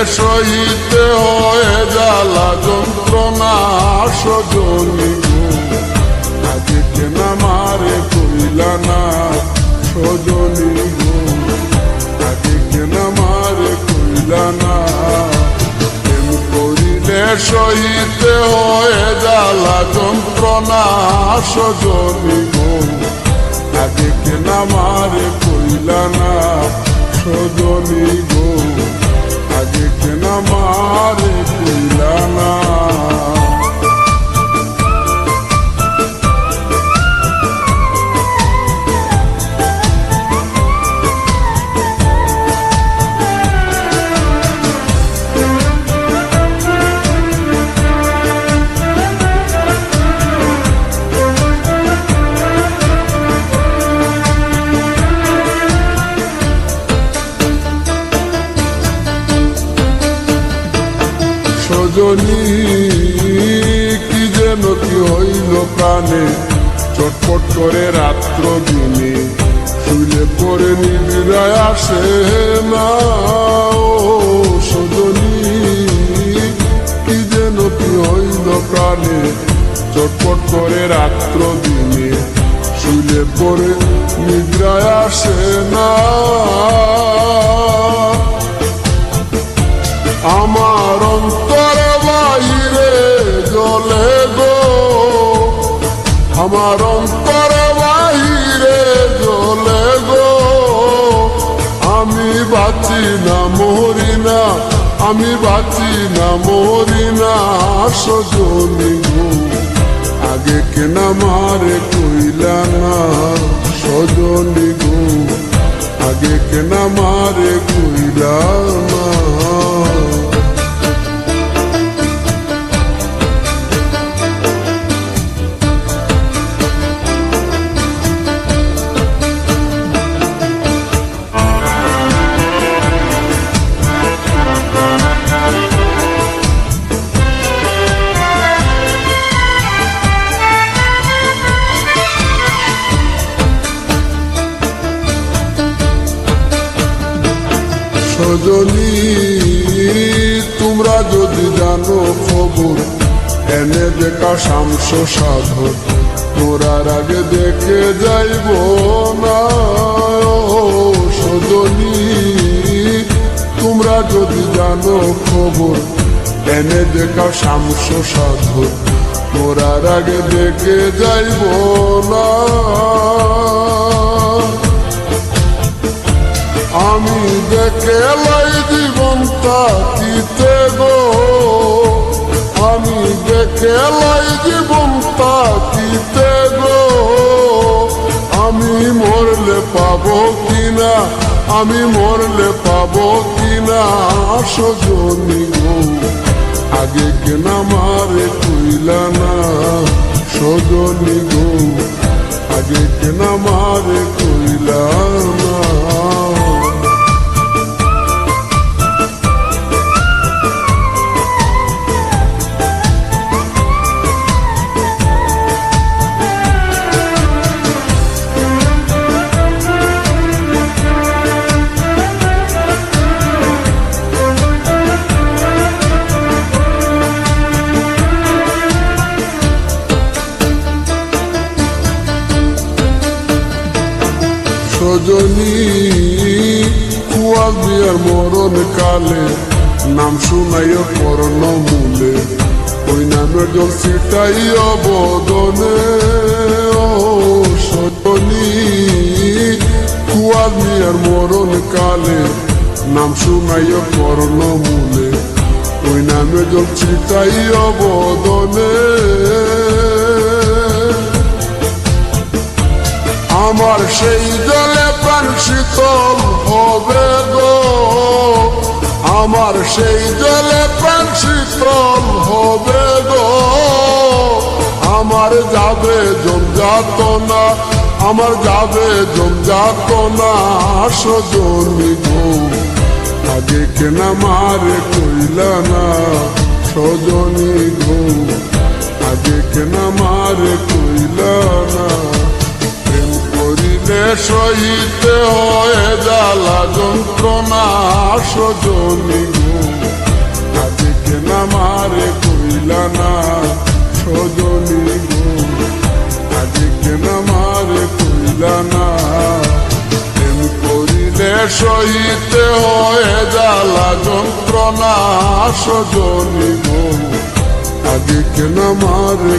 সইতে হয় জ্বালা যন্ত্রণা সজনী গো, আগে কেন আমারে কইলা না সজনী গো, আগে কেন আমারে কইলা না। প্রেম করিলে সইতে হয় জ্বালা যন্ত্রণা সজনী গো, আগে কেন আমারে কইলা না সজনী গো, আগে কেন আমারে কইলা না। সজনী কি যেন কি হইল প্রাণে, চটপট করে রাত্র দিনে, শুইলে পরে নিবিড়ায় আসে না। ও সজনী কি যেন কি হইল প্রাণে, চটপট করে রাত্র দিনে, শুইলে পরে নিবিড়ায় আসে না। আমার অন্তর বাহিরে জ্বলে গো, আমার অন্তর বাহিরে জ্বলে গো, আমি বাঁচি না মরি না, আমি বাঁচি না মরি না সজনী গো, আগে কেন আমারে কইলা না সজনী গো, আগে কেন আমারে কইলা না। সজনী তোমরা যদি জানো খবর, এনে দেখা শামস সাধন, তোরার আগে দেখে যাইব না। সজনী তোমরা যদি জানো খবর, এনে দেখা শামস সাধন, তোরার আগে দেখে যাইব না। আমি দেখে লাই জীবন তাকিতে গো, আমি দেখে লাই জীবন তাকিতে গো, আমি মরলে পাবো কিনা, আমি মরলে পাবো কিনা সজনী গো, আগে কেন আমারে কইলা না সজনী গো, আগে কেন আমারে কইলা না। সজনী কুয়াল বিয়ার মরণ কালে, নাম শুনাইও পরণ মূলে, ওই নামের জল ছিটাইও বদনে। ও সজনী কুয়াল বিয়ার মরণ কালে, নাম শুনাইও পরণ মূলে, ওই নামের জল ছিটাইও বদনে। আমার সেই জলে প্রাণ শীতল হবে গো, আমার সেই জলে প্রাণ শীতল হবে গো, আমার যাবে যন্ত্রণা, আমার যাবে যন্ত্রণা সজনী গো, আগে কেন আমারে কইলা না সজনী গো, আগে কেন আমারে কইলা না। সইতে হয় জ্বালা যন্ত্রণা সজনী গো, মারে কইলা না সজনী গো, আগে কেন মারে কইলা না। প্রেম করিলে সহিতে হয় জ্বালা যন্ত্রণা সজনী গো, আগে কেন মারে